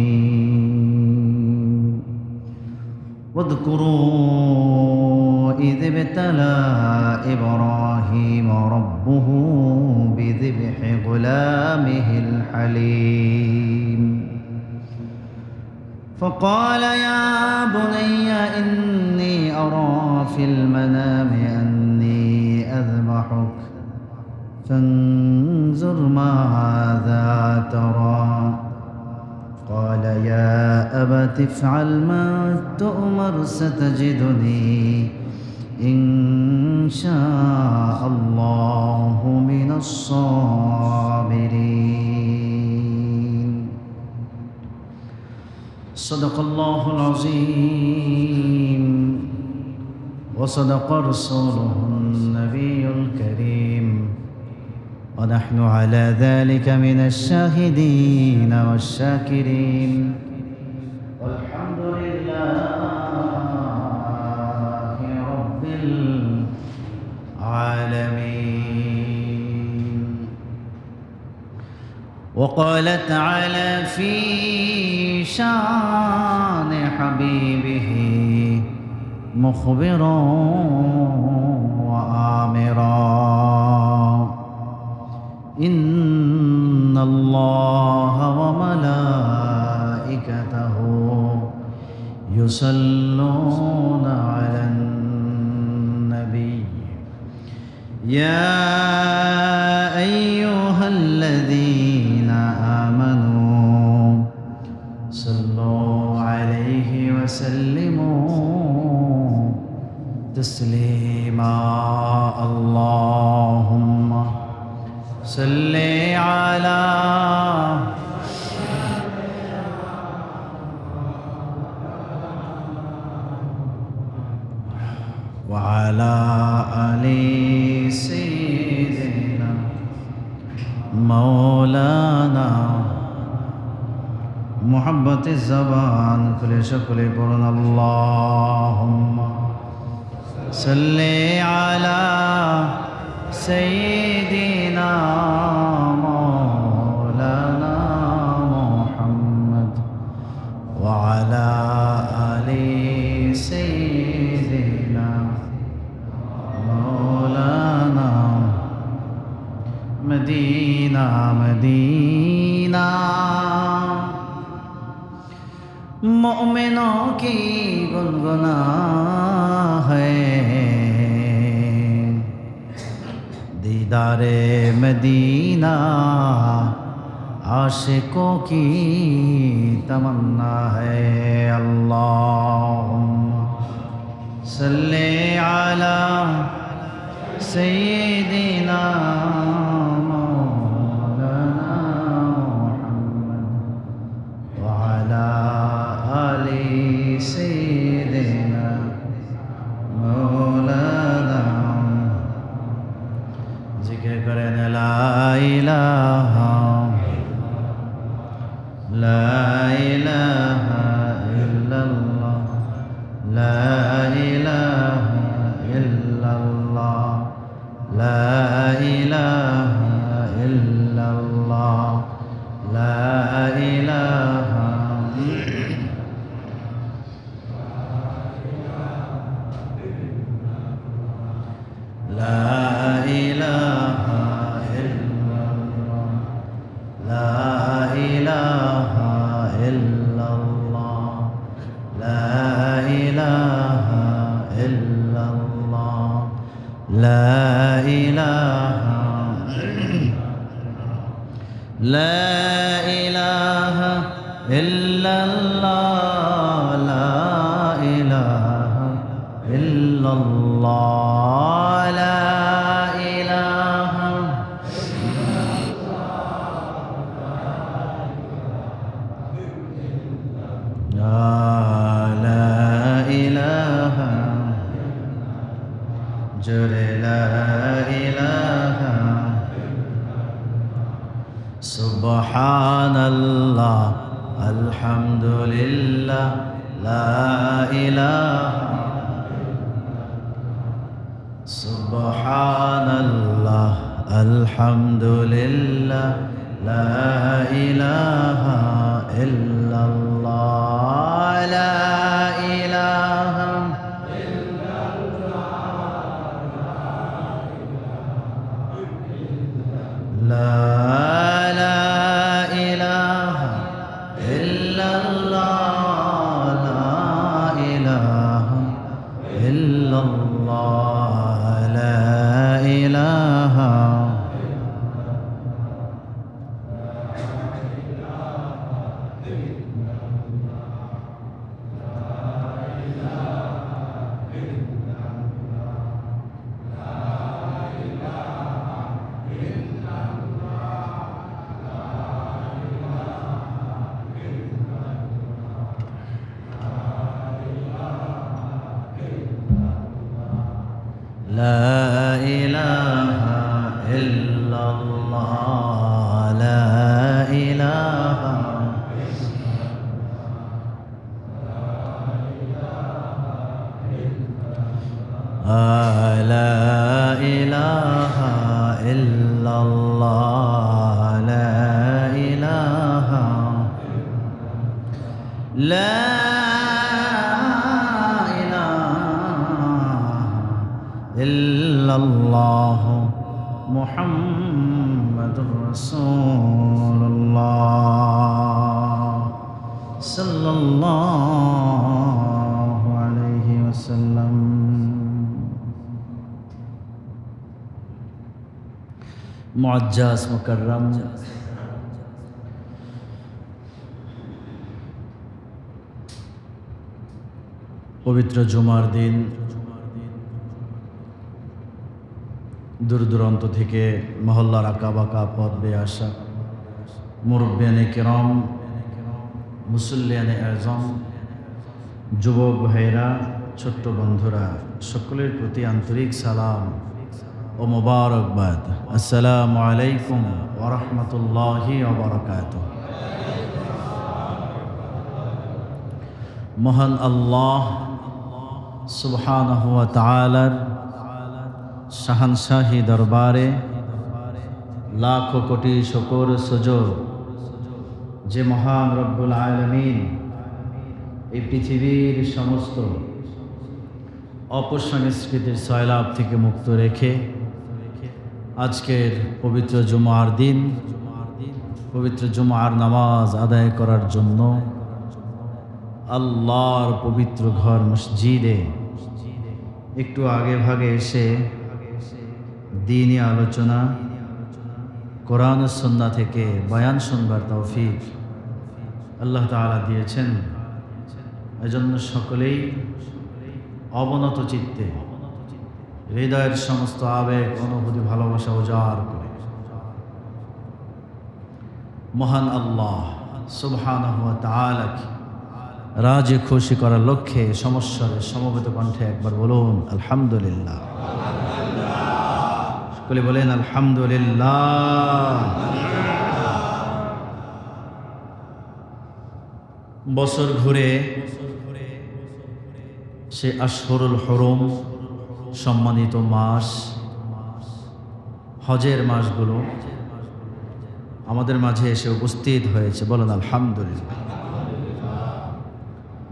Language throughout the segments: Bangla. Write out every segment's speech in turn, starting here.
الرحيم واذكروا إذ ابتلى إبراهيم ربه بذبح غلامه الحليم فقال يا بني إني أرى في المنام أني أذبحك فانظر ماذا ترى قال يا أبت افعل ما تؤمر ستجدني إن شاء الله من الصابرين صدق الله العظيم وصدق رسوله النبي الكريم ونحن على ذلك من الشاهدين والشاكرين والحمد لله رب العالمين وقال تعالى في شان حبيبه مخبرا وآمرا إن الله وملائكته يصلون على النبي يا أيها الذين آمنوا صلوا عليه وسلموا تسليما اللهم صل على وعلى آل سيدنا مولانا محبت الزبان كل شكل برنا اللهم صل على سيدنا مولانا محمد وعلى آل سيدنا مولانا مدینہ مدینہ مومنوں کی گنگنا ہے دیدار مدینہ عاشقوں کی تمنا ہے اللہم صلی علی سیدنا مولانا محمد وعلى آل سيدنا مولانا ذکر کریں لا الہ لا الہ الا اللہ لا الہ الا اللہ لا الہ الا اللہ لا الہ لا إله إلا الله لا إله إلا الله لا إله إلا الله لا إله لا إله إلا الله لا إله إلا الله سبحان الله الحمد لله لا إله سبحان الله আলহামদুলিল্লাহ লা ইলাহা ইল্লাল্লাহ লা ইলাহা লা ইলাহা ইল্লাল্লাহ লা ইলাহা ইল্লাল্লাহ লা ইলাহা لا إله إلا الله لا إله لا إله إلا الله لا إله لا إلا الله محمد رسول الله صلى الله عليه وسلم معجز مكرم পবিত্র জুমার দিন দূর দূরান্ত থেকে মহল্লার আঁকা বাঁকা পথ বেয়ে আসা মুরব্বিয়ানে কেরাম, মুসল্লিয়ানে আজম, যুবক ভাইরা, ছোট্ট বন্ধুরা, সকলের প্রতি আন্তরিক সালাম ও মোবারকবাদ। আসসালামু আলাইকুম ওয়া রাহমাতুল্লাহি ওয়া বারাকাতুহু। মহান আল্লাহ সুবহানাহু ওয়া তাআলার শাহানশাহী দরবারে লাখো কোটি শুকর সুজুদ যে মহান রব্বুল আলামিন এই পৃথিবীর সমস্ত অপসংস্কৃতির সয়লাব থেকে মুক্ত রেখে আজকের পবিত্র জুমার দিন পবিত্র জুমার নামাজ আদায় করার জন্য আল্লাহর পবিত্র ঘর মসজিদে একটু আগে ভাগে এসে দ্বীনি আলোচনা, কোরআন ও সুন্নাহ থেকে বয়ান শুনবার তৌফিক আল্লাহ তাআলা দিয়েছেন। এজন্য সকলেই অবনত চিত্তে হৃদয়ের সমস্ত আবেগ, অনুভূতি, ভালোবাসা উজাড় করে মহান আল্লাহ সুবহানাহু ওয়া তাআলাকে রাজি খুশি করার লক্ষ্যে সমস্যার সমবেত কণ্ঠে একবার বলুন আলহামদুলিল্লাহ। সকলে বলেন আলহামদুলিল্লাহ। বছর ঘুরে সে আশহুরুল হুরুম, সম্মানিত মাস, হজের মাসগুলো আমাদের মাঝে এসে উপস্থিত হয়েছে। বলেন আলহামদুলিল্লাহ।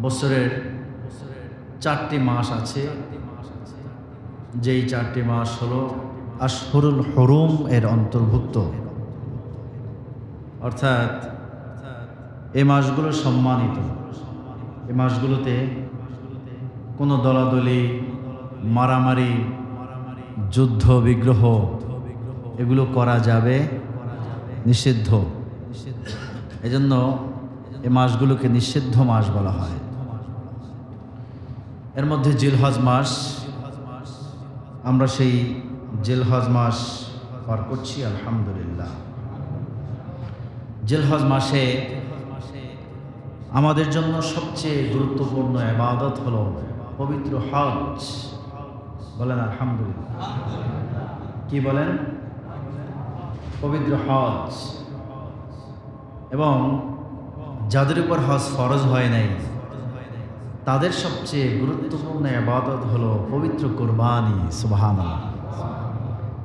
বছরের 4টি মাস আছে, যেই 4টি মাস হলো আশহুরুল হুরুম এর অন্তর্ভুক্ত, অর্থাৎ এই মাসগুলো সম্মানিত। এই মাসগুলোতে কোনো দলাদলি, মারামারি, যুদ্ধ বিগ্রহ এগুলো করা যাবে নিষিদ্ধ। এজন্য এই মাসগুলোকে নিষিদ্ধ মাস বলা হয়। এর মধ্যে জিলহজ মাস, আমরা সেই জিলহজ মাস পার করছি আলহামদুলিল্লাহ। জিলহজ মাসে আমাদের জন্য সবচেয়ে গুরুত্বপূর্ণ ইবাদত হলো পবিত্র হজ। বলেন আলহামদুলিল্লাহ। কি বলেন? পবিত্র হজ। এবং যাদের উপর হজ ফরজ হয় নাই তাদের সবচেয়ে গুরুত্বপূর্ণ ইবাদত হলো পবিত্র কুরবানি। সুবহানাল্লাহ।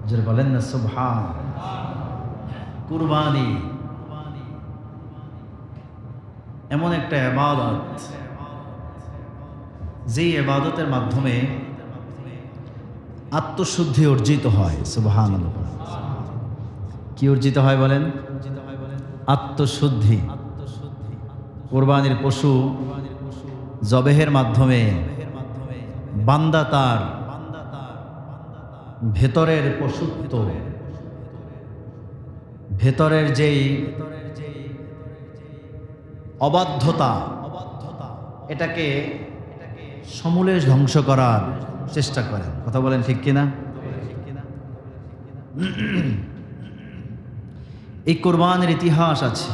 যে বলেন না সুবহান। কুরবানি এমন একটা ইবাদত, যে ইবাদতের মাধ্যমে আত্মশুদ্ধি অর্জিত হয়। সুবহানাল্লাহ। কি অর্জিত হয় বলেন? আত্মশুদ্ধি। কুরবানির পশু জবেহের মাধ্যমে বান্দা তার ভেতরের পশুত্ব, ভেতরের যেই অবাধ্যতা, এটাকে সমূলে ধ্বংস করার চেষ্টা করেন। কথা বলেন ঠিক কিনা? এই কোরবানের ইতিহাস আছে,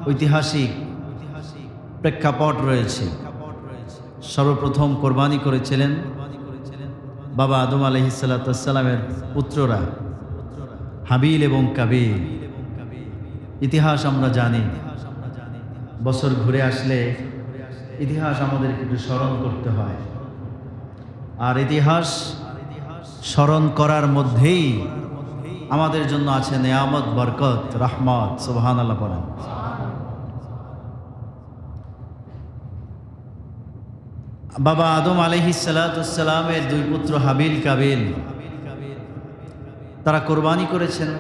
ঐতিহাসিক প্রেক্ষাপট রয়েছে। সর্বপ্রথম কোরবানি করেছিলেন বাবা আদম আলাইহিসসালামের পুত্ররা, হাবিল এবং কাবিল। ইতিহাস আমরা জানি, বছর ঘুরে আসলে ইতিহাস আমাদেরকে একটু স্মরণ করতে হয়। আর ইতিহাস স্মরণ করার মধ্যেই আমাদের জন্য আছে নেয়ামত, বরকত, রহমত। সুবহানাল্লাহ বলেন। বাবা আদম আলাইহিসসালামের দুই পুত্র হাবিল কাবিল, তারা কোরবানি করেছেন।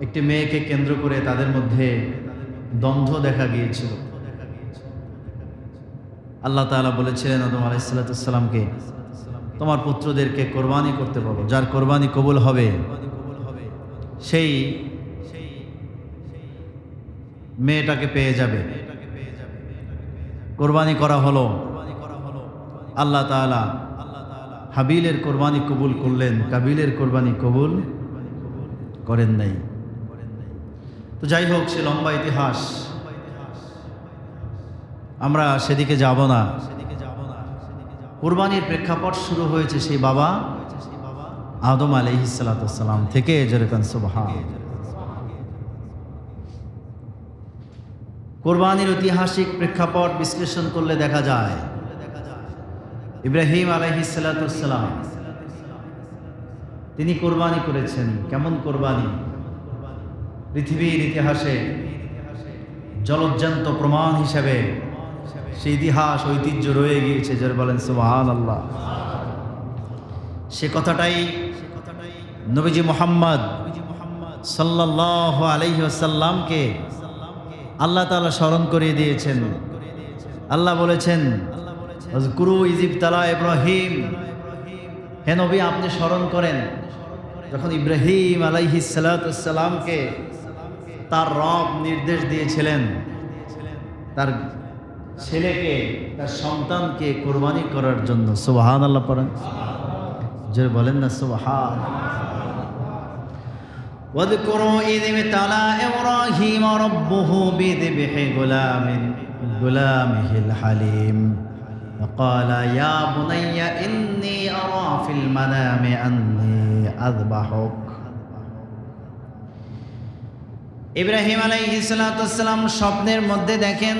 একটি মেয়েকে কেন্দ্র করে তাদের মধ্যে দ্বন্দ্ব দেখা গিয়েছিল। আল্লাহ তাআলা বলেছিলেন আদম আলাইহিসসালামকে, তোমার পুত্রদেরকে কোরবানি করতে বলো, যার কোরবানি কবুল হবে সেই মেয়েটাকে পেয়ে যাবে। কোরবানি করা হলো। আল্লাহ তাআলা হাবিলের কোরবানি কবুল করলেন, কাবিলের কোরবানি কবুল করেন নাই। তো যাই হোক, সে লম্বা ইতিহাস, আমরা সেদিকে যাব না। কোরবানির প্রেক্ষাপট শুরু হয়েছে সেই বাবা আদম আলাইহিসসালাম থেকে। যেরকম সুবহান। কোরবানির ঐতিহাসিক প্রেক্ষাপট বিশ্লেষণ করলে দেখা যায়, ইব্রাহিম আলাইহিসসালাম তিনি কোরবানি করেছেন। কেমন কোরবানি? পৃথিবীর ইতিহাসে জলজ্জান্ত প্রমাণ হিসাবে সেই ইতিহাস ঐতিহ্য রয়ে গিয়েছে। যার বলেন সুবহানাল্লাহ। সে কথাটাই নবীজি মুহাম্মদ সাল্লাল্লাহু আলাইহি ওয়াসাল্লামকে আল্লাহ তাআলা স্মরণ করিয়ে দিয়েছেন। আল্লাহ বলেছেন, আযকুরু ইযিবতালা ইব্রাহিম, হে নবী আপনি স্মরণ করেন যখন ইব্রাহিম আলাইহিসসালামকে তার রব নির্দেশ দিয়েছিলেন তার ছেলেকে, তার সন্তানকে কোরবানি করার জন্য। সুবহানাল্লাহ পড়েন, যে বলেন না সুবহান। ওয়াযকুরু ইয ইবতালা ইব্রাহিম রাব্বুহু বিযিবহি গুলামিহিল হালিম وقال يا بني إني أرى في المنام أني أذبحك। ইব্রাহিম আলাইহিসসালাম স্বপ্নের মধ্যে দেখেন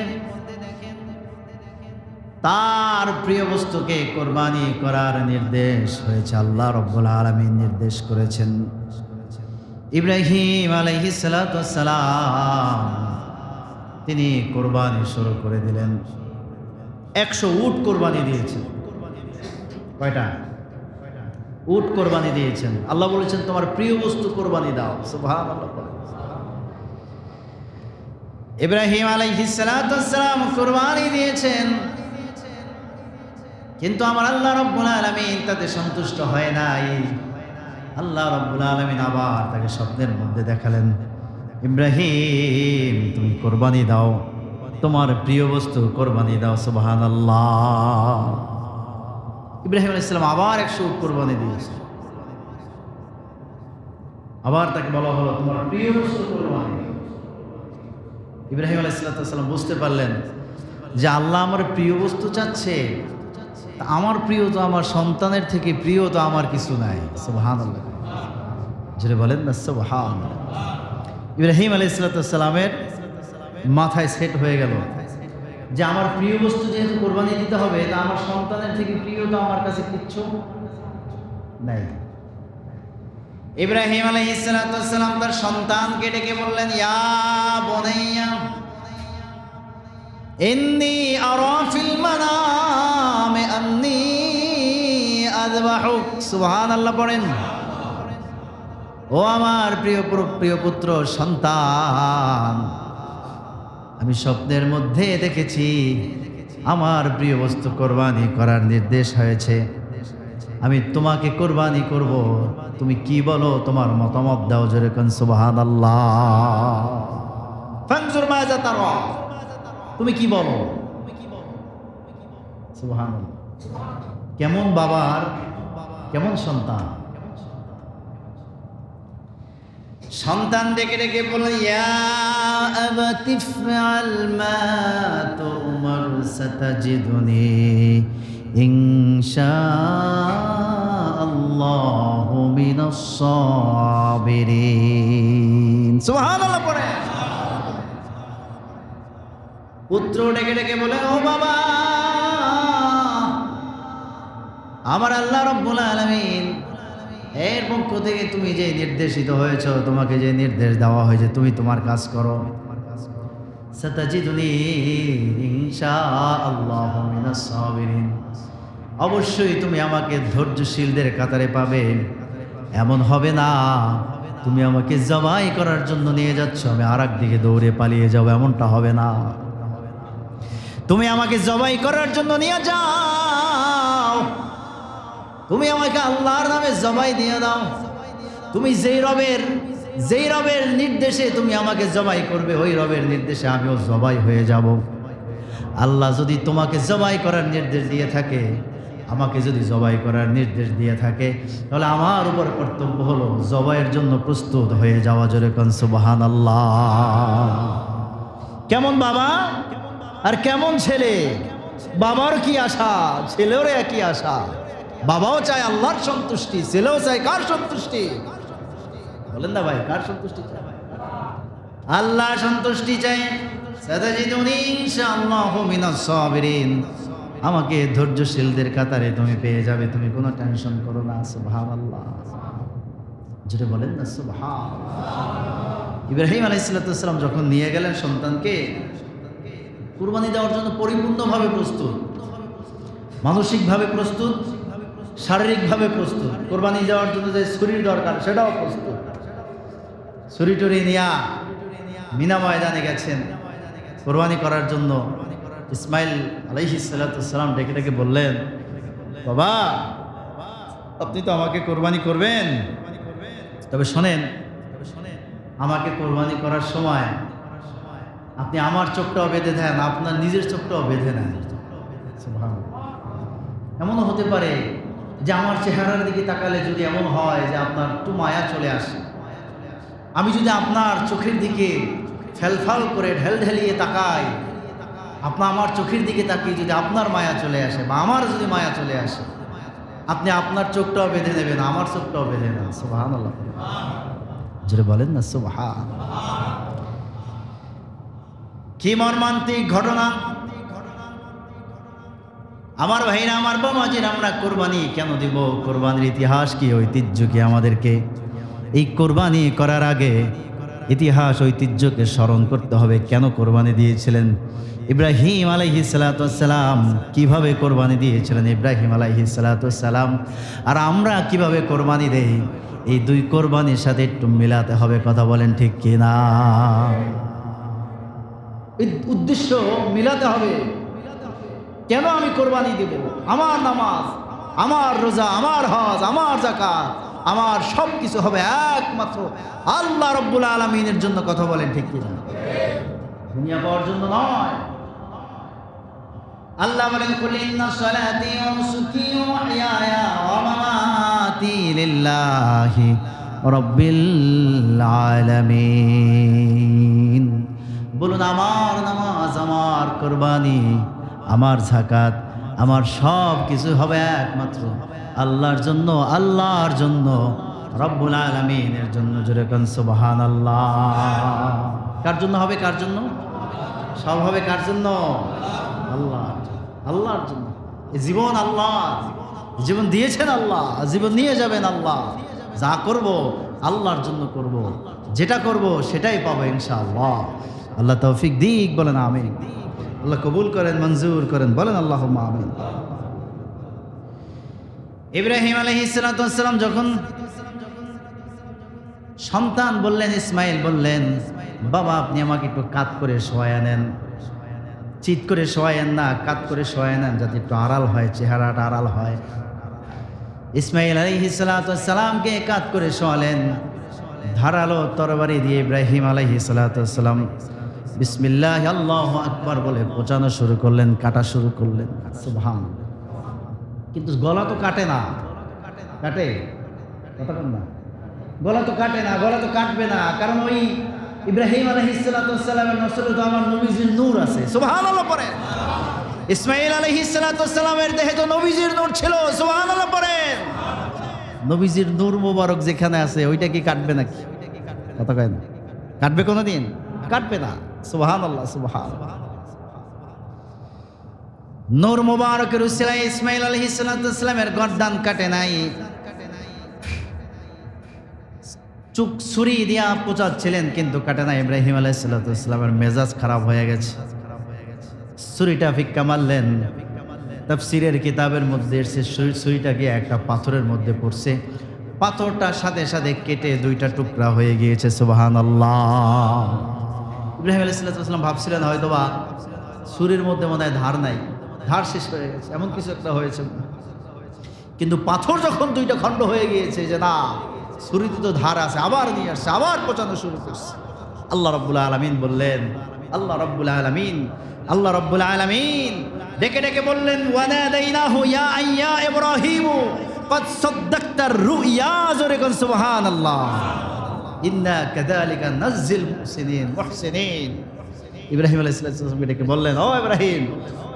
তার প্রিয় বস্তুকে কোরবানি করার নির্দেশ হয়েছে। আল্লাহ রাব্বুল আলামিন নির্দেশ করেছেন। ইব্রাহিম আলাইহিসসালাম তিনি কোরবানি শুরু করে দিলেন। 100 উট কোরবানি দিয়েছেন। কয়টা উট কোরবানি দিয়েছেন? আল্লাহ বলেছেন তোমার প্রিয় বস্তু কোরবানি দাও। সুবহানাল্লাহ। ইব্রাহিম আলাইহিসসালাম কোরবানি দিয়েছেন, কিন্তু আমার আল্লাহ রাব্বুল আলামিন তাতে সন্তুষ্ট হয় নাই। আল্লাহ রাব্বুল আলামিন আবার তাকে স্বপ্নের মধ্যে দেখালেন, ইব্রাহিম তুমি কোরবানি দাও, তোমার প্রিয় বস্তু কোরবানি দাও। সুবহানাল্লাহ। ইব্রাহিম আলাইহিস সালাম আবার 100 উট কোরবানি দিয়েছেন। আবার তাকে বলা হলো তোমার প্রিয় বস্তু কোরবানি। ইব্রাহিম আলাইহিস সালাম বুঝতে পারলেন যে আল্লাহ আমার প্রিয় বস্তু চাচ্ছে, আমার প্রিয় তো আমার সন্তানের থেকে প্রিয় তো আমার কিছু নাই। সুবহানাল্লাহ। যেটা বলেন না সুবহানাল্লাহ। ইব্রাহিম আলাইহিস সালামের মাথায় সেট হয়ে গেল যে আমার প্রিয় বস্তু যেহেতু কোরবানি দিতে হবে, তা আমার সন্তানের থেকে প্রিয় তো আমার কাছে কিচ্ছু নাই। ইব্রাহিম আলাইহিস সালাম তার সন্তানকে ডেকে বললেন, ইয়া বুনাইয়া ইন্নী আরা ফিল মানামি আন্নী আযবাহুক। সুবহানাল্লাহ পড়েন। ও আমার প্রিয় পুত্র সন্তান, আমি স্বপ্নের মধ্যে দেখেছি আমার প্রিয় বস্তু কোরবানি করার নির্দেশ হয়েছে। আমি তোমাকে কোরবানি করব, তুমি কি বলো, তোমার মতামত দাও। জোরে কোন সুবহানাল্লাহ। ফানজুর মাযা তারা, তুমি কি বলো? সুবহানাল্লাহ। কেমন বাবার কেমন সন্তান। সন্তান ডেকে ডেকে বলে, ইয়া আবাতি ইফআল মা তুমার সাতাজিদুনি ইনশাআল্লাহু মিনাস সাবিরিন। সুবহানাল্লাহ পড়ে। পুত্র ডেকে ডেকে বলে, ও বাবা, আমার আল্লাহ রাব্বুল আলামিন এর পক্ষ থেকে তুমি যে নির্দেশিত হয়েছ, তোমাকে যে নির্দেশ দেওয়া হয়েছে, তুমি তোমার কাজ করো। সাতাজিদুনি ইনশাআল্লাহু মিনাস সাবিরিন, অবশ্যই তুমি আমাকে ধৈর্যশীলদের কাতারে পাবে। এমন হবে না তুমি আমাকে জবাই করার জন্য নিয়ে যাচ্ছ, আমি আরেক দিকে দৌড়ে পালিয়ে যাবো, এমনটা হবে না। তুমি আমাকে জবাই করার জন্য নিয়ে যাও, তুমি আমাকে আল্লাহর নামে জবাই দিয়ে দাও। তুমি যেই রবের নির্দেশে তুমি আমাকে জবাই করবে, ওই রবের নির্দেশে আমিও জবাই হয়ে যাব। আল্লাহ যদি তোমাকে জবাই করার নির্দেশ দিয়ে থাকে, আমাকে যদি জবাই করার নির্দেশ দিয়ে থাকে, তাহলে আমার উপর কর্তব্য হলো জবাইয়ের জন্য প্রস্তুত হয়ে যাওয়া। জোরে কোন সুবহানাল্লাহ। কেমন বাবা আর কেমন ছেলে। বাবার কি আশা, ছেলেরও একই আশা। বাবাও চায় আল্লাহর সন্তুষ্টি, ছেলেও চায় কার সন্তুষ্টি? বলেন না ভাই, কার সন্তুষ্টি চায়? আল্লাহ সন্তুষ্টি চায়। সাতাজিদুনি ইনশাআল্লাহু মিনাস সাবিরিন, আমাকে ধৈর্যশীলদের কাতারে তুমি পেয়ে যাবে, তুমি কোনো টেনশন করো না। সুবহানাল্লাহ। যেটা বলেন না সুবহানাল্লাহ। ইব্রাহিম আলাইহিস সালাম যখন নিয়ে গেলেন সন্তানকে, কুরবানি দেওয়ার জন্য পরিপূর্ণভাবে প্রস্তুত, মানসিকভাবে প্রস্তুত, শারীরিকভাবে প্রস্তুত। কোরবানি দেওয়ার জন্য যে ছুরির দরকার সেটাও প্রস্তুত। ছুরি টুরি নিয়া মিনা ময়দানে গেছেন কোরবানি করার জন্য। ইসমাইল আলাইহিস সালাম ডেকে ডেকে বললেন, বাবা, আপনি তো আমাকে কোরবানি করবেন, তবে শোনেন, আমাকে কোরবানি করার সময় আপনি আমার চোখটাও বেঁধে দেন, আপনার নিজের চোখটাও বেঁধে নেন। এমনও হতে পারে যে আমার চেহারার দিকে তাকালে যদি এমন হয় যে আপনার একটু মায়া চলে আসে, আমি যদি আপনার চোখের দিকে ফেলফাল করে ঢেলঢেলিয়ে তাকাই, আমার চোখের দিকে তাকিয়ে যদি আপনার মায়া চলে আসে বা আমার যদি মায়া চলে আসে, আপনি আপনার চোখটাও বেঁধে নেবেন, আমার চোখটাও বেঁধে নেন। সুবহানাল্লাহ। যেটা বলেন না সুবহানাল্লাহ। কি মর্মান্তিক ঘটনা। আমার ভাইরা, আমার বাবাজির, আমরা কোরবানি কেন দিব? কোরবানির ইতিহাস কি, ঐতিহ্য কি? আমাদেরকে এই কোরবানি করার আগে ইতিহাস ঐতিহ্যকে স্মরণ করতে হবে। কেন কোরবানি দিয়েছিলেন ইব্রাহিম আলাইহিস সালাম? কিভাবে কোরবানি দিয়েছিলেন ইব্রাহিম আলাইহিস সালাম? আর আমরা কিভাবে কোরবানি দেই? এই দুই কোরবানির সাথে একটু মিলাতে হবে। কথা বলেন ঠিক কিনা? উদ্দেশ্য মিলাতে হবে। কেন আমি কোরবানি দেব? আমার নামাজ, আমার রোজা, আমার হজ, আমার যাকাত, আমার সব কিছু হবে একমাত্র আল্লাহ রাব্বুল আলামিনের জন্য। কথা বলেন ঠিক কিনা? দুনিয়া পাওয়ার জন্য নয়। আল্লাহ বলেন, কুল ইন্না সলাতি ওয়া নুসুকি ওয়া মাহইয়ায়া ওয়া মামাতি লিল্লাহি রাব্বিল আলামিন। বলুন, আমার নামাজ, আমার কোরবানি, আমার যাকাত, আমার সব কিছু হবে একমাত্র আল্লাহর জন্য, আল্লাহর জন্য, রব্বুল আলামিনের জন্য। জোরে কোন সুবহানাল্লাহ। কার জন্য হবে? কার জন্য? সব হবে কার জন্য? আল্লাহর জন্য, আল্লাহর জন্য। এই জীবন আল্লাহ, জীবন দিয়েছেন আল্লাহ, জীবন নিয়ে যাবেন আল্লাহ। যা করব আল্লাহর জন্য করব, যেটা করব সেটাই পাবো ইনশাআল্লাহ। আল্লাহ তৌফিক দিক, বলেন আমিন। আল্লাহ কবুল করেন, মঞ্জুর করেন, বলেন আল্লাহুম্মা আমিন। ইব্রাহিম আলাইহিস সালাতু ওয়াস সালাম যখন সন্তান বললেন, ইসমাইল বললেন, বাবা আপনি আমাকে একটু কাত করে শোয়ায় নেন, চিৎ করে শোয়ায়েন না, কাত করে শোয়ায় নেন, যাতে একটু আড়াল হয়, চেহারাটা আড়াল হয়। ইসমাইল আলাইহিস সালাতু ওয়াস সালামকে কাত করে শোয়ালেন। ধারালো তরবারি দিয়ে ইব্রাহিম আলাইহিস সালাতু ওয়াস সালাম বিসমিল্লাহ আল্লাহু আকবার বলে পচানো শুরু করলেন, কাটা শুরু করলেন। সুবহানাল্লাহ। কিন্তু গলা তো কাটে না, কাটে কথা বল না, গলা তো কাটে না, গলা তো কাটবে না, কারণ ওই ইব্রাহিম আলাইহিস সালাতু ওয়াস সালামের নসলে তো আমার নবীজির নূর আছে। সুবহানাল্লাহ পড়েন। ইসমাইল আলাইহিস সালাতু ওয়াস সালামের দেহে তো নবীজির নূর ছিল। সুবহানাল্লাহ পড়েন। নবীজির নূর মোবারক যেখানে আছে ওইটা কি কাটবে নাকি? কথা কয় না, কাটবে কোনোদিন? কাটবে না। সুবহানাল্লাহ, সুবহানাল্লাহ। নূর মোবারকের উসিলায় ইসমাইল আলাইহিস সালাতু ওয়াস সালামের গর্দান কাটে নাই, চুক ছুরি দিয়া পোঁচাচ্ছিলেন কিন্তু কাটে না। ইব্রাহিম আলাইহিস সালাতু ওয়াস সালামের মেজাজ খারাপ হয়ে গেছে, ছুরিটা ফিক্কা মারলেন। তাফসীরের কিতাবের মধ্যে এসে ছুরিটা গিয়ে একটা পাথরের মধ্যে পড়ছে, পাথরটার সাথে সাথে কেটে দুইটা টুকরা হয়ে গিয়েছে। সুবহানাল্লাহ। ইব্রাহিম আলাইহিস সালাতু ওয়াস সালাম ভাবছিলেন হয়তোবা ছুরির মধ্যে মনে হয় ধার নাই, ধার শেষ হয়ে গেছে, এমন কিছু একটা হয়েছে। কিন্তু পাথর যখন দুইটা খণ্ড হয়ে গিয়েছে, যে না ছুরিতে তো ধার আছে, আবার নিয়ে আসছে, আবার পচানো শুরু করছে। আল্লাহ রাব্বুল আলামিন বললেন, আল্লাহ রাব্বুল আলামিন, আল্লাহ রাব্বুল আলামিন ডেকে ডেকে বললেন, ওয়ানাদাইনাহু ইয়া ইব্রাহিম ক্বাদ সাদ্দাকতার রুইয়া। জোরে কোন সুবহানাল্লাহ। ইন্না কাযালিকা নাজ্জিল মুহসিনিন। ইব্রাহিম আলাইহিস সালাম ডেকে বললেন, ও ইব্রাহিম,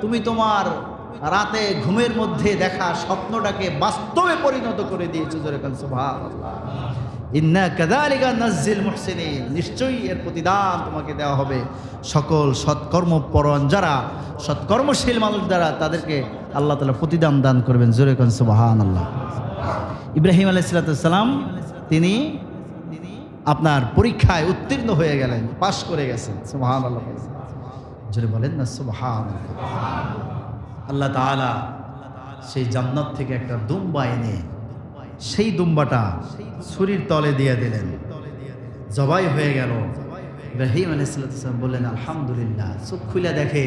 তুমি তোমার রাতে ঘুমের মধ্যে দেখা স্বপ্নটাকে বাস্তবে পরিণত করে দিয়েছো। জোরে কোন সুবহানাল্লাহ। ইন্না কাযালিকা নাজ্জিল মুহসিনিন, নিশ্চয়ই এর প্রতিদান তোমাকে দেওয়া হবে। সকল সৎকর্মপরায়ণ যারা, সৎকর্মশীল মানুষ যারা, তাদেরকে আল্লাহ তাআলা প্রতিদান দান করবেন। জোরে কোন সুবহানাল্লাহ। ইব্রাহিম আলাইহিস সালাম তিনি আপনার পরীক্ষায় উত্তীর্ণ হয়ে গেলেন, পাশ করে গেছেন। সুবহানাল্লাহ। জোরে বলেন না সুবহানাল্লাহ। আল্লাহ তাআলা সেই জান্নাত থেকে একটা দুম্বা এনে সেই দুম্বাটা ছুরির তলে দিয়ে দিলেন, জবাই হয়ে গেল। ইব্রাহিম আলাইহিস সালাম বললেন আলহামদুলিল্লাহ। চোখ খুলে দেখে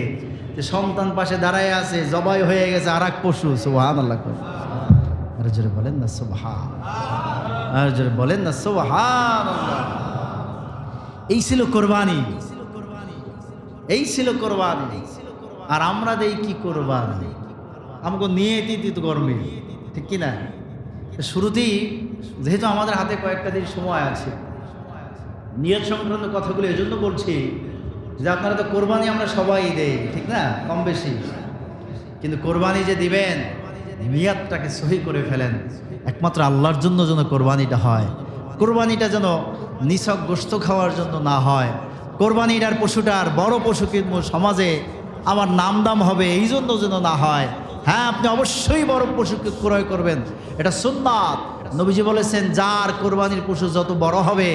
যে সন্তান পাশে দাঁড়ায় আছে, জবাই হয়ে গেছে আর এক পশু। সুবহানাল্লাহ। আর জোরে বলেন না সুবহানাল্লাহ, আর জোরে বলেন না সুবহানাল্লাহ। এই ছিল কোরবানি, এই ছিল কোরবানি। আর আমরা দেই কি কোরবানি? আমাকে নিয়ে তো গরমে, ঠিক কিনা? শুরুতেই যেহেতু আমাদের হাতে কয়েকটা দিন সময় আছে, নিয়ত সংক্রান্ত কথাগুলো এজন্য বলছি যে আপনারা তো কোরবানি আমরা সবাই দেই, ঠিক না, কম বেশি। কিন্তু কোরবানি যে দিবেন, নিয়তটাকে সহি করে ফেলেন। একমাত্র আল্লাহর জন্য যেন কোরবানিটা হয়। কোরবানিটা যেন নিছক গোশত খাওয়ার জন্য না হয়। কোরবানিটার পশুটার, বড় পশু কিনবো, সমাজে আমার নামদাম হবে, এই জন্য যেন না হয়। হ্যাঁ, আপনি অবশ্যই বড় পশুকে ক্রয় করবেন, এটা সুন্নাত। নবীজি বলেছেন, যার কোরবানির পশু যত বড় হবে,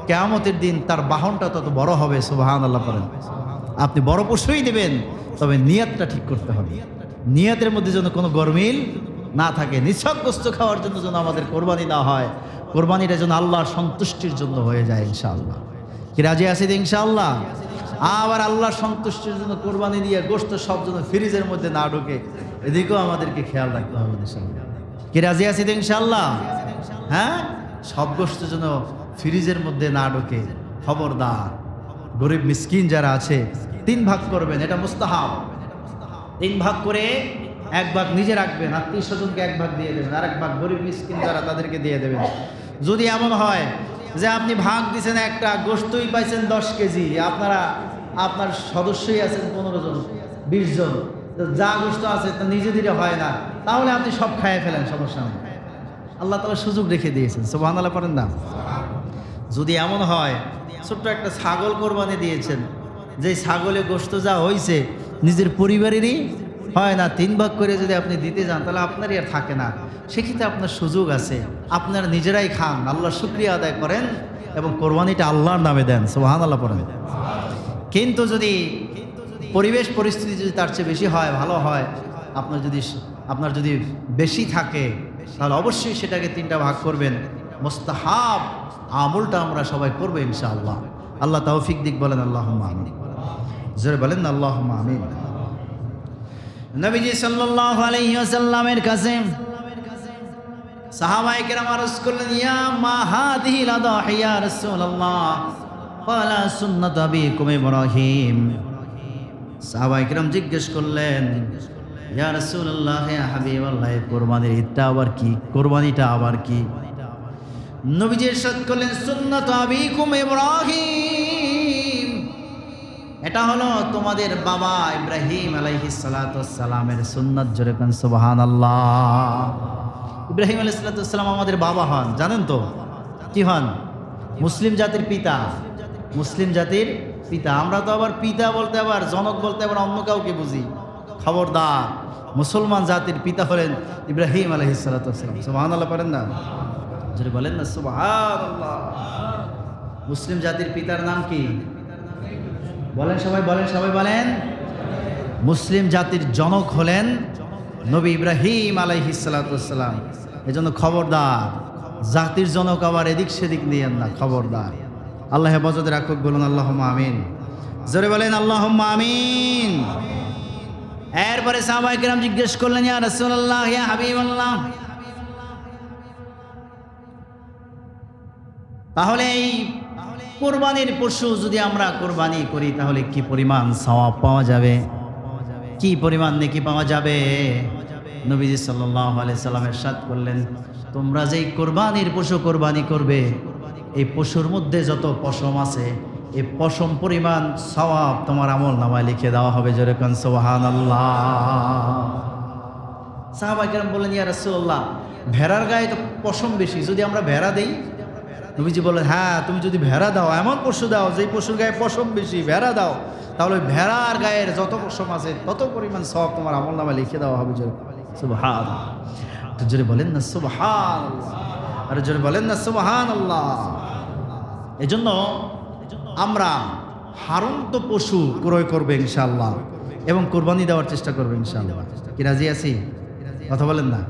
কিয়ামতের দিন তার বাহনটা তত বড় হবে। সুবহানাল্লাহ করেন। আপনি বড় পশুই দেবেন, তবে নিয়তটা ঠিক করতে হবে। নিয়তের মধ্যে যেন কোনো গরমিল না থাকে। নিছক গোশত খাওয়ার জন্য যেন আমাদের কোরবানি না হয়। কোরবানিটা যেন আল্লাহর সন্তুষ্টির জন্য হয়ে যায় ইনশাআল্লাহ। কি রাজি আছেন ইনশাআল্লাহ? আবার আল্লাহর সন্তুষ্টির জন্য কোরবানি দিয়ে গোশত সব যেন ফ্রিজের মধ্যে না ঢোকে, এদিকেও আমাদেরকে খেয়াল রাখতে হবে ইনশাআল্লাহ। কি রাজি আছেন ইনশাআল্লাহ? হ্যাঁ, সব গোশত যেন ফ্রিজের মধ্যে না ঢোকে। খবরদার, গরিব মিসকিন যারা আছে 3 ভাগ করবেন, এটা মুস্তাহাব। 3 ভাগ করে 1 ভাগ নিজে রাখবেন, আত্মীয় স্বজনকে 1 ভাগ দিয়ে দেবেন, আর 1 ভাগ গরিব মিসকিন যারা তাদেরকে দিয়ে দেবেন। যদি এমন হয় যে আপনি ভাগ দিয়েছেন একটা, গোশতই পাইছেন 10 কেজি, আপনার সদস্যই আছেন 15 জন 20 জন, তো যা গোশত আছে তা নিজে দিলে হয় না, তাহলে আপনি সব খাইয়ে ফেলেন, সমস্যা নেই। আল্লাহ তাআলা সুযোগ রেখে দিয়েছেন। সুবহানাল্লাহ পড়েন না। যদি এমন হয় ছোট্ট একটা ছাগল কোরবানি দিয়েছেন, যে ছাগলে গোশত যা হয়েছে নিজের পরিবারেরই হয় না, 3 ভাগ করে যদি আপনি দিতে যান তাহলে আপনারই আর থাকে না। সেক্ষেত্রে আপনার সুযোগ আছে, আপনারা নিজেরাই খান, আল্লাহর শুকরিয়া আদায় করেন এবং কোরবানিটা আল্লাহর নামে দেন, সুবহানাল্লাহ পড়েন। কিন্তু যদি পরিবেশ পরিস্থিতি যদি তার চেয়ে বেশি হয়, ভালো হয়, আপনার যদি বেশি থাকে তাহলে অবশ্যই সেটাকে 3টা ভাগ করবেন। মুস্তাহাব আমলটা আমরা সবাই করবো ইনশাআল্লাহ। আল্লাহ তৌফিক দিক, বলেন আল্লাহুম্মা আমিন। জোরে বলেন না আল্লাহুম্মা আমিন। নবীজি সাল্লাল্লাহু আলাইহি ওয়াসাল্লামের কাছে সাহাবায়ে কেরাম আরজ করলেন, ইয়া মা হাদিহি লাদাহি ইয়া রাসূলুল্লাহ, ক্বালা সুন্নাতু আবিকুম ইব্রাহিম। সাহাবায়ে কেরাম জিজ্ঞেস করলেন, ইয়া রাসূলুল্লাহ, ইয়া হাবিবাল্লাহ, কুরবানির ঈদটা আবার কি, কুরবানিটা আবার কি? নবীজি ইরশাদ করলেন, সুন্নাতু আবিকুম ইব্রাহিম, এটা হলো তোমাদের বাবা ইব্রাহিম আলাইহিস সালাতু ওয়াস সালামের সুন্নাত। জোরে কোন সুবহানাল্লাহ। ইব্রাহিম আলাইহিস সালাতু ওয়াস সালাম আমাদের বাবা হন, জানেন তো কি হন? মুসলিম জাতির পিতা, মুসলিম জাতির পিতা। আমরা তো আবার পিতা বলতে আবার জনক বলতে আবার অন্য কাউকে বুঝি। খবরদার, মুসলমান জাতির পিতা হলেন ইব্রাহিম আলাইহিস সালাতু ওয়াস সালাম। সুবহানাল্লাহ পারেন না? যদি বলেন না সুবহানাল্লাহ। মুসলিম জাতির পিতার নাম কি বলেন সবাই, বলেন সবাই বলেন। মুসলিম জাতির জনক হলেন নবী ইব্রাহিম আলাইহিস সালাতু ওয়াস সালাম। এজন্য খবরদার, জাতির জনক আবার এদিক সেদিক নিয়েন না, খবরদার। আল্লাহ হেফাজতে রাখুক, বলুন আল্লাহুম্মা আমিন। জোরে বলেন আল্লাহুম্মা আমিন। এরপরে সাহাবায়ে কেরাম জিজ্ঞেস করলেন, ইয়া রাসূলুল্লাহ, ইয়া হাবিবাল্লাহ, তাহলে এই কোরবানির পশু যদি আমরা কোরবানি করি তাহলে কি পরিমাণ সওয়াব পাওয়া যাবে, কি পরিমাণ নেকি পাওয়া যাবে? নবীজি সাল্লাল্লাহু আলাইহি সাল্লাম ইরশাদ করলেন, তোমরা যেই কোরবানির পশু কোরবানি করবে, এই পশুর মধ্যে যত পশম আছে, এই পশম পরিমাণ সওয়াব তোমার আমলনামায় লিখে দেওয়া হবে। জোরে কোন সুবহানাল্লাহ। সাহাবায়ে কেরাম বললেন, ইয়া রাসূলুল্লাহ, ভেড়ার গায়ে তো পশম বেশি, যদি আমরা ভেড়া দেই? নবীজি বললেন, হ্যাঁ, তুমি যদি ভেড়া দাও, এমন পশু দাও যেই পশুর গায়ে পশম বেশি, ভেড়া দাও, তাহলে ওই ভেড়ার গায়ের যত পশম আছে তত পরিমাণ সওয়াব তোমার আমলনামায় লিখে দেওয়া হবে। জোরে সুবহানাল্লাহ। জোরে বলেন না সুবহানাল্লাহ। আর জোরে বলেন না সুবহানাল্লাহ। এজন্য আমরা হারন্ত পশু ক্রয় করবে ইনশাআল্লাহ এবং কোরবানি দেওয়ার চেষ্টা করবে ইনশাআল্লাহ। কি রাজি আছি? কথা বলেন না।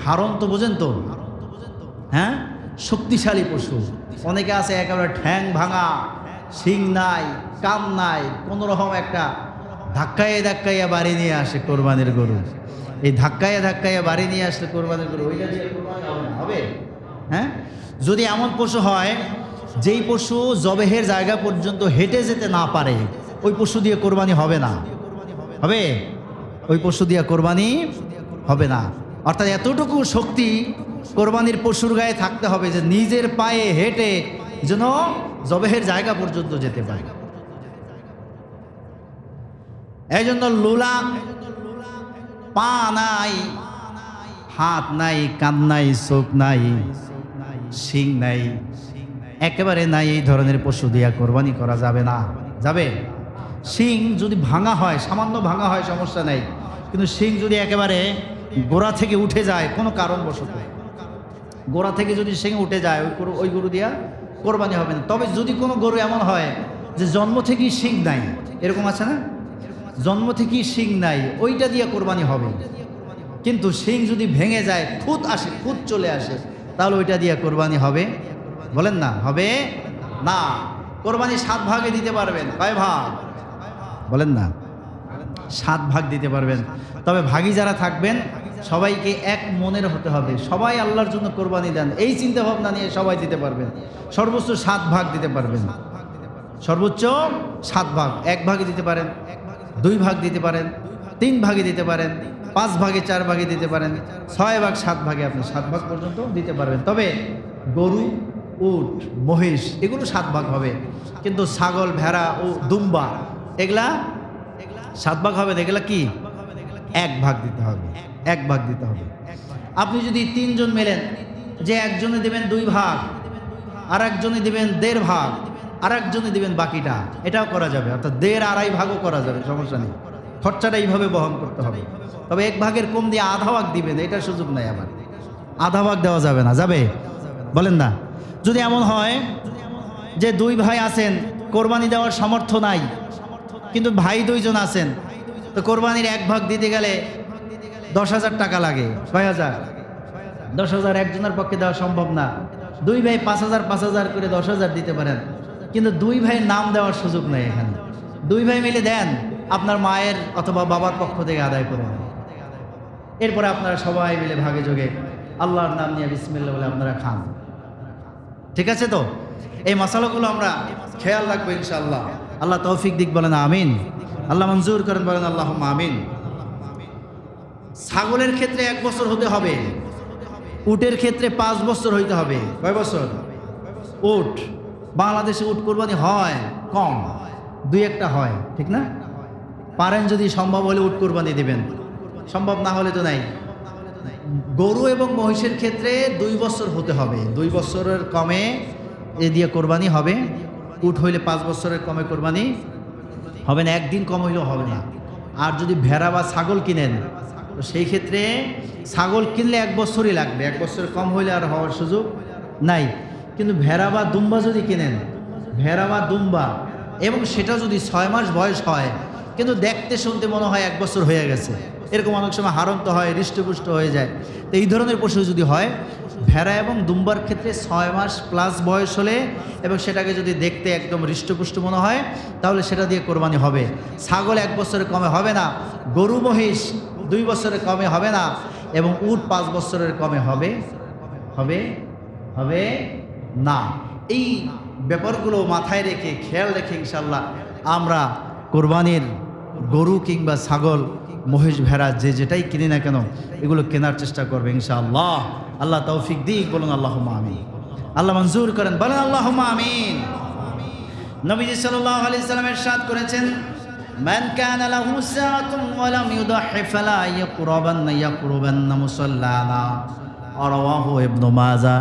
হারন্ত বোঝেন তো? হ্যাঁ, শক্তিশালী পশু। অনেকে আছে একেবারে ঠ্যাং ভাঙা, শিং নাই, কান নাই, কোনোরকম একটা ধাক্কাইয়া বাড়ি নিয়ে আসে কোরবানির গরু। এই ধাক্কাইয়া বাড়ি নিয়ে আসলে কোরবানির গরু, ওইটা দিয়ে কোরবানি হবে? হ্যাঁ, যদি এমন পশু হয় যেই পশু জবেহের জায়গা পর্যন্ত হেঁটে যেতে না পারে, ওই পশু দিয়ে কোরবানি হবে না। হবে? ওই পশু দিয়ে কোরবানি হবে না। অর্থাৎ এতটুকু শক্তি কোরবানির পশুর গায়ে থাকতে হবে যে নিজের পায়ে হেঁটে যেন জবেহের জায়গা পর্যন্ত যেতে পারে। এই জন্য লোলা, পা নাই, হাত নাই, কান নাই, চোখ নাই, শিং নাই, একেবারে নাই, এই ধরনের পশু দিয়া কোরবানি করা যাবে না। যাবে? শিং যদি ভাঙা হয়, সামান্য ভাঙা হয় সমস্যা নেই, কিন্তু শিং যদি একেবারে গোড়া থেকে উঠে যায় কোনো কারণবশত, গোড়া থেকে যদি শিং উঠে যায়, ওই গরু দিয়া কোরবানি হবে না। তবে যদি কোনো গরু এমন হয় যে জন্ম থেকেই শিং নাই, এরকম আছে না, জন্ম থেকেই শিং নাই, ওইটা দিয়ে কোরবানি হবে। কিন্তু শিং যদি ভেঙে যায়, খুঁত আসে, খুঁত চলে আসে, তাহলে ওইটা দিয়ে কোরবানি হবে? বলেন না, হবে না। কোরবানি 7 ভাগে দিতে পারবেন। কয় ভাগ? বলেন না। 7 ভাগ দিতে পারবেন। তবে ভাগী যারা থাকবেন সবাইকে এক মনের হতে হবে, সবাই আল্লাহর জন্য কোরবানি দেন, এই চিন্তা ভাবনা নিয়ে সবাই দিতে পারবেন। সর্বোচ্চ 7 ভাগ দিতে পারবেন, সর্বোচ্চ 7 ভাগ। 1 ভাগে দিতে পারেন, 2 ভাগ দিতে পারেন, 3 ভাগে দিতে পারেন, 5 ভাগে, 4 ভাগে দিতে পারেন, 6 ভাগ, 7 ভাগে আপনি 7 ভাগ পর্যন্ত দিতে পারবেন। তবে গরু, উট, মহিষ এগুলো 7 ভাগ হবে, কিন্তু ছাগল, ভেড়া ও দুম্বা এগুলা 7 ভাগ হবে না। এগুলা কি? 1 ভাগ দিতে হবে, 1 ভাগ দিতে হবে। আপনি যদি 3 জন মেলেন, যে একজনে দেবেন 2 ভাগ, আর একজনে দেবেন 1.5 ভাগ, আর একজনে দেবেন বাকিটা, এটাও করা যাবে। অর্থাৎ 1.5 2.5 ভাগও করা যাবে, সমস্যা নেই। খরচাটা এইভাবে বহন করতে হবে। তবে 1/2 কম দিয়ে আধা ভাগ দিবেন, এটার সুযোগ নাই। আবার আধা ভাগ দেওয়া যাবে না, যাবে? বলেন না। যদি এমন হয় যে 2 ভাই আছেন, কোরবানি দেওয়ার সামর্থ্য নাই, কিন্তু ভাই 2 জন আছেন, তো কোরবানির 1 ভাগ দিতে গেলে 10,000 টাকা লাগে। কয় হাজার? 10,000 একজনের পক্ষে দেওয়া সম্ভব না। 2 ভাই 5,000 করে 10,000 দিতে পারেন, কিন্তু 2 ভাইয়ের নাম দেওয়ার সুযোগ নেই এখানে। 2 ভাই মিলে দেন, আপনার মায়ের অথবা বাবার পক্ষ থেকে আদায় করে দেন। এরপরে আপনারা সবাই মিলে ভাগে যোগে আল্লাহর নাম নিয়ে বিসমিল্লাহ বলে আপনারা খান। ঠিক আছে তো? এই মশালাগুলো আমরা খেয়াল রাখবো ইনশাআল্লাহ। আল্লাহ তৌফিক দিক, বলেন আমিন। আল্লাহ মঞ্জুর করেন, বলেন আল্লাহুম্মা আমিন। ছাগলের ক্ষেত্রে 1 বছর হতে হবে, উটের ক্ষেত্রে 5 বছর হইতে হবে। কয় বছর? উট, বাংলাদেশে উট কোরবানি হয় কম, 2-1টা হয়, ঠিক না? পারেন যদি সম্ভব হলে উট কোরবানি দিবেন, সম্ভব না হলে তো নাই। গরু এবং মহিষের ক্ষেত্রে 2 বছর হতে হবে, 2 বছরের কমে এ দিয়ে কোরবানি হবে। উট হইলে 5 বছরের কমে কোরবানি হবে না, একদিন কম হইলেও হবে না। আর যদি ভেড়া বা ছাগল কিনেন, তো সেই ক্ষেত্রে ছাগল কিনলে 1 বছরই লাগবে, 1 বছর কম হইলে আর হওয়ার সুযোগ নাই। কিন্তু ভেড়া বা দুম্বা যদি কিনেন, ভেড়া বা দুম্বা, এবং সেটা যদি 6 মাস বয়স হয়, কিন্তু দেখতে শুনতে মনে হয় 1 বছর হয়ে গেছে, এরকম অনেক সময় হারন্ত হয়, হৃষ্টপুষ্ট হয়ে যায়। তো এই ধরনের পশু যদি হয়, ভেড়া এবং দুম্বার ক্ষেত্রে 6 মাস প্লাস বয়স হলে এবং সেটাকে যদি দেখতে একদম হৃষ্টপুষ্ট মনে হয়, তাহলে সেটা দিয়ে কোরবানি হবে। ছাগল 1 বছরের কমে হবে না, গরু মহিষ 2 বছরের কমে হবে না, এবং উট 5 বছরের কমে হবে হবে হবে না। এই ব্যাপারগুলো মাথায় রেখে, খেয়াল রেখে ইনশাল্লাহ আমরা কোরবানির গরু কিংবা ছাগল, মহিষ, ভেড়া যে যেটাই কিনি না কেন, এগুলো কেনার চেষ্টা করবে ইনশাআল্লাহ। আল্লাহ তৌফিক দিক, বলুন আল্লাহুম্মা আমিন। আল্লাহ মঞ্জুর করেন, বলেন আল্লাহুম্মা আমিন। নবীজি সাল্লাল্লাহু আলাইহি ওয়াসাল্লাম ইরশাদ করেছেন, মান কানা লাহু সাআতুন ওয়া লাম ইউদাহি ফালা ইয়াকরুবান্না মুসাল্লানা। রাওয়াহু ইবনে মাজাহ।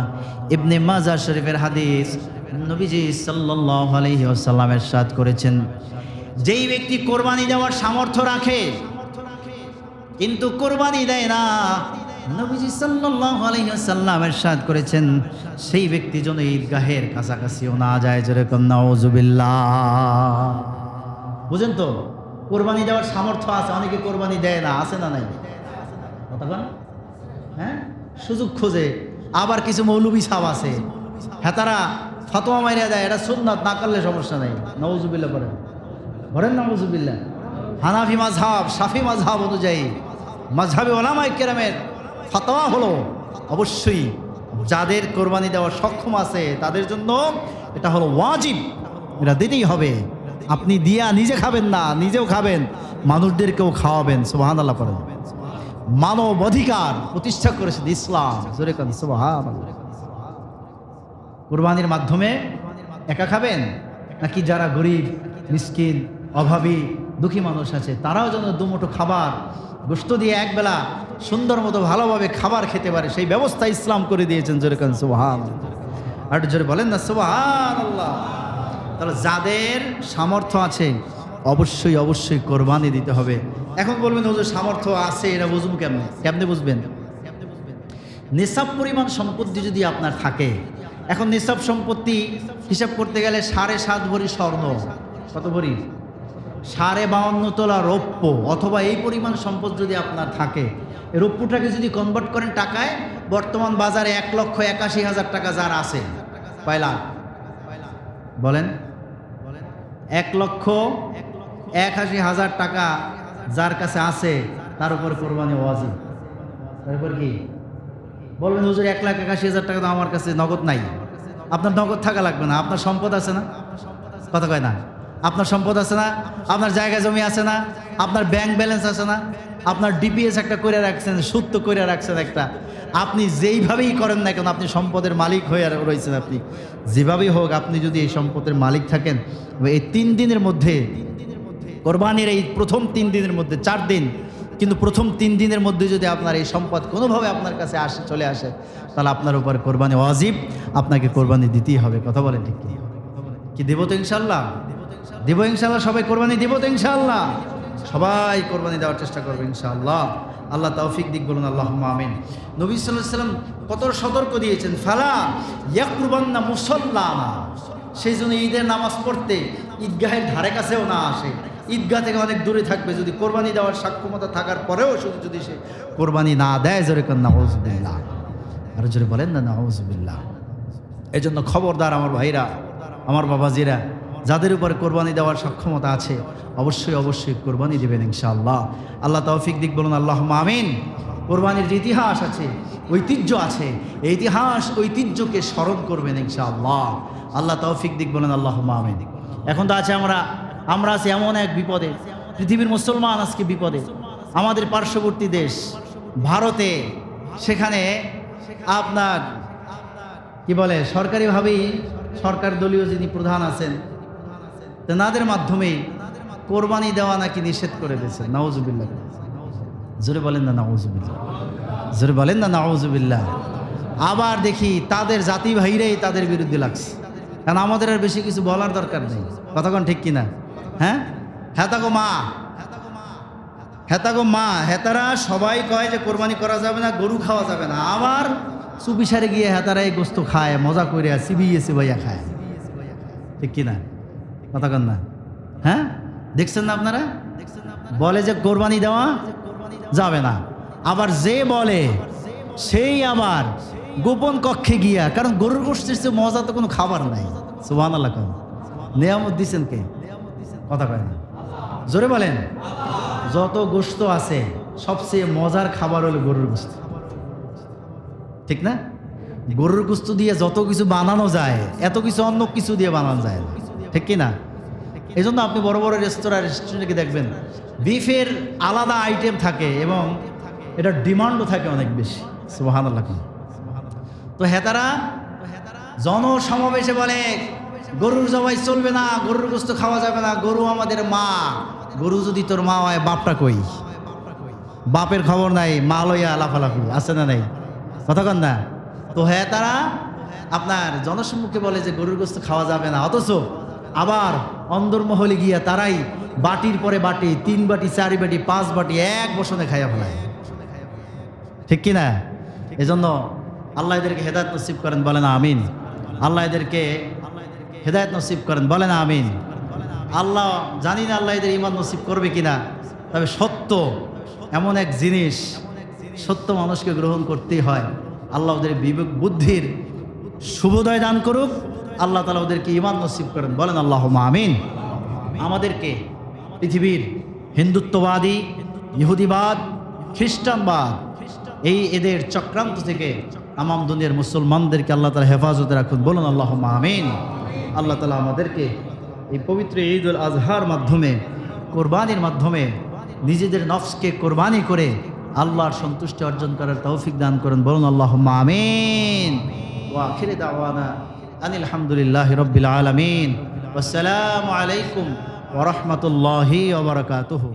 ইবনে মাজাহ শরীফের হাদিস। নবীজি সাল্লাল্লাহু আলাইহি ওয়াসাল্লাম ইরশাদ করেছেন, যেই ব্যক্তি কোরবানি দেওয়ার সামর্থ্য রাখে কিন্তু কোরবানি দেয় না, নবীজি সাল্লাল্লাহু আলাইহি ওয়াসাল্লাম ইরশাদ করেছেন, সেই ব্যক্তি যেন ঈদগাহের কাছাকাছিও না যায়। যেরকম নাউজুবিল্লাহ। বুঝেন তো? কোরবানি দেওয়ার সামর্থ্য আছে, অনেকে কোরবানি দেয় না, আছে না নাই? কথা বলেন। হ্যাঁ, সুযোগ খোঁজে। আবার কিছু মৌলবী সাহেব আছে, হ্যাঁ, তারা ফতোয়া মাইরা দেয়, এটা সুন্নাত, না করলে সমস্যা নাই। নাউজুবিল্লাহ করেন, বলেন নাউজুবিল্লাহ। হানাফি মাযহাব, শাফি মাযহাব অনুযায়ী মাযহাবে উলামায়ে কেরামের ফতোয়া হলো, অবশ্যই যাদের কোরবানি দেওয়ার সক্ষম আছে তাদের জন্য এটা হলো ওয়াজিব, এটা দিতেই হবে। আপনি দিয়া নিজে খাবেন না, নিজেও খাবেন, মানুষদেরকেও খাওয়াবেন। সুবহানাল্লাহ পড়েন। মানব অধিকার প্রতিষ্ঠা করেছে ইসলাম। জোরে কান সুবহানাল্লাহ। কোরবানির মাধ্যমে একা খাবেন নাকি যারা গরিব, মিসকিন, অভাবী, দুঃখী মানুষ আছে, তারাও যেন দুমুঠো খাবার গোশত দিয়ে একবেলা সুন্দর মতো ভালোভাবে খাবার খেতে পারে, সেই ব্যবস্থা ইসলাম করে দিয়েছেন। জোরে কান সুবহানাল্লাহ। আর জোরে বলেন না সুবহানাল্লাহ। তাহলে যাদের সামর্থ্য আছে অবশ্যই অবশ্যই কোরবানি দিতে হবে। এখন বলবেন হুজুর সামর্থ্য আছে, এটা বুঝবো কেমনে? কেমনে বুঝবেন? নিসাব পরিমাণ সম্পত্তি যদি আপনার থাকে, এখন নিসাব সম্পত্তি হিসাব করতে গেলে 7.5 ভরি স্বর্ণ, কত ভরি? 52.5 তোলা রৌপ্য, অথবা এই পরিমাণ সম্পদ যদি আপনার থাকে, এই রৌপ্যটাকে যদি কনভার্ট করেন টাকায়, বর্তমান বাজারে 1,81,000 টাকা যার আছে, কয় লাখ? বলেন। 1,81,000 টাকা যার কাছে আছে, তার উপর কোরবানি ওয়াজিব। তারপর কি বলবেন হুজুর 1,81,000 টাকা তো আমার কাছে নগদ নাই। আপনার নগদ থাকা লাগবে না, আপনার সম্পদ আছে না? কথা কয় না? আপনার সম্পদ আছে না? আপনার জায়গা জমি আছে না? আপনার ব্যাংক ব্যালেন্স আছে না? আপনার ডিপিএস একটা করে রাখছেন, সুদ তো করে রাখছেন একটা। আপনি যেইভাবেই করেন না কেন, আপনি সম্পদের মালিক হয়ে রয়েছেন। আপনি যেভাবেই হোক, আপনি যদি এই সম্পদের মালিক থাকেন, এই 3 দিনের মধ্যে, কোরবানির এই প্রথম 3 দিনের মধ্যে, 4 দিন, কিন্তু প্রথম 3 দিনের মধ্যে যদি আপনার এই সম্পদ কোনোভাবে আপনার কাছে চলে আসে, তাহলে আপনার উপর কোরবানি ওয়াজিব, আপনাকে কোরবানি দিতেই হবে। কথা বলেন ঠিক কি? দেব তো ইনশাল্লাহ? দেব ইনশাল্লাহ? সবাই কোরবানি দেব তো ইনশাল্লাহ? সবাই কোরবানি দেওয়ার চেষ্টা করবে ইনশাআল্লাহ। আল্লাহ তৌফিক দিক বলুন আল্লাহুম্মা আমিন। নবী সাল্লাল্লাহু আলাইহি ওয়াসাল্লাম কত সতর্ক দিয়েছেন, ফালা ইয়াকরুবান্না মুসাল্লানা, সেই জন্য ঈদের নামাজ পড়তে ঈদগাহের ধারে কাছেও না আসে, ঈদগাহ থেকে অনেক দূরে থাকবে। যদি কোরবানি দেওয়ার সক্ষমতা থাকার পরেও শুধু যদি সে কোরবানি না দেয়, জোরে কর নাউযুবিল্লাহ, আর জোরে বলেন না নাউযুবিল্লাহ। এই জন্য খবরদার আমার ভাইরা, আমার বাবাজিরা, যাদের উপরে কোরবানি দেওয়ার সক্ষমতা আছে অবশ্যই অবশ্যই কোরবানি দেবেন ইনশাআল্লাহ। আল্লাহ তৌফিক দিক বলুন আল্লাহুম্মা আমিন। কোরবানির যে ইতিহাস আছে, ঐতিহ্য আছে, এই ইতিহাস ঐতিহ্যকে স্মরণ করবেন ইনশাআল্লাহ। আল্লাহ তৌফিক দিক বলেন আল্লাহুম্মা আমিন। এখন তো আছে আমরা আছি এমন এক বিপদে, পৃথিবীর মুসলমান আজকে বিপদে। আমাদের পার্শ্ববর্তী দেশ ভারতে, সেখানে আপনার কি বলে সরকারিভাবেই সরকার দলীয় যিনি প্রধান আছেন তেনাদের মাধ্যমেই কোরবানি দেওয়া নাকি নিষেধ করে দিয়েছেন। নাউজুবিল্লাহ, জোরে বলেন না নাউজুবিল্লাহ, জোরে বলেন না নাউজুবিল্লাহ। আবার দেখি তাদের জাতি ভাইরাই তাদের বিরুদ্ধে লাগছে, কারণ আমাদের আর বেশি কিছু বলার দরকার নেই। কথাক্ষণ ঠিক কিনা? হ্যাঁ, হেতাগো মা, হেতাগো মা, হেতারা সবাই কয় যে কোরবানি করা যাবে না, গরু খাওয়া যাবে না। আবার চুপিসারে গিয়ে হেতারা এই গোস্ত খায়, মজা করে চিবিয়ে চিবাইয়া খায়, ঠিক কিনা? কথাক্ষণ না? হ্যাঁ, দেখছেন না আপনারা? বলে যে কোরবানি দেওয়া যাবে না, আবার যে বলে সেই আবার গোপন কক্ষে গিয়া, কারণ গরুর গোষ্ঠীর চেয়ে মজা তো কোনো খাবার নাই। সুবহানাল্লাহ, নিয়ামত দিচ্ছেন কে? কথা কয় না, জোরে বলেন। যত গোশত আছে সবচেয়ে মজার খাবার হলো গরুর গোশত, ঠিক না? গরুর গোশত দিয়ে যত কিছু বানানো যায়, এত কিছু অন্য কিছু দিয়ে বানানো যায় না, ঠিক কি না? এই জন্য আপনি বড় বড় রেস্টুরেন্টে দেখবেন বিফের আলাদা আইটেম থাকে এবং এটার ডিমান্ডও থাকে অনেক বেশি। সুবহানাল্লাহ। তো হেতারা জনসমাবেশে বলে গরুর জবাই চলবে না, গরুর গোশত খাওয়া যাবে না, গরু আমাদের মা। গরু যদি তোর মা হয়, বাপটা কই? বাপের খবর নাই, মা লইয়া লাফালাফি আছে না নাই? কতক্ষণ না? তো হেতারা আপনার জনসম্মুখে বলে যে গরুর গোশত খাওয়া যাবে না, অথচ আবার অন্দরমহলে গিয়া তারাই বাটির পরে বাটি, 3 বাটি 4 বাটি 5 বাটি এক বসনে খাইয়া ফেলায়, ঠিক কিনা? এজন্য আল্লাহ এদেরকে হেদায়েত নসিব করেন, বলে না আমিন। আল্লাহ এদেরকে হেদায়েত নসিব করেন, বলে না আমিন। আল্লাহ, জানি না আল্লাহ এদের ঈমান নসিব করবে কিনা, তবে সত্য এমন এক জিনিস, সত্য মানুষকে গ্রহণ করতেই হয়। আল্লাহ ওদের বিবেক বুদ্ধির শুভোদয় দান করুক, আল্লাহ তাআলা ওদেরকে ঈমান নসিব করেন, বলেন আল্লাহুম্মা আমিন। আমাদেরকে পৃথিবীর হিন্দুত্ববাদী, ইহুদিবাদ, খ্রিস্টানবাদ, এদের চক্রান্ত থেকে তামাম দুনিয়ার মুসলমানদেরকে আল্লাহ তাআলা হেফাজতে রাখুন, বলুন আল্লাহুম্মা আমিন। আল্লাহ তাআলা আমাদেরকে এই পবিত্র ঈদ উল আজহার মাধ্যমে, কোরবানির মাধ্যমে নিজেদের নফসকে কোরবানি করে আল্লাহর সন্তুষ্টি অর্জন করার তৌফিক দান করুন, বলুন আল্লাহুম্মা আমিন। ওয়া আখিরু দাওয়ানা আনিল হামদুলিল্লাহি রাব্বিল আলামিন। ওয়াসসালামু আলাইকুম ওয়া রাহমাতুল্লাহি ওয়া বারাকাতুহু।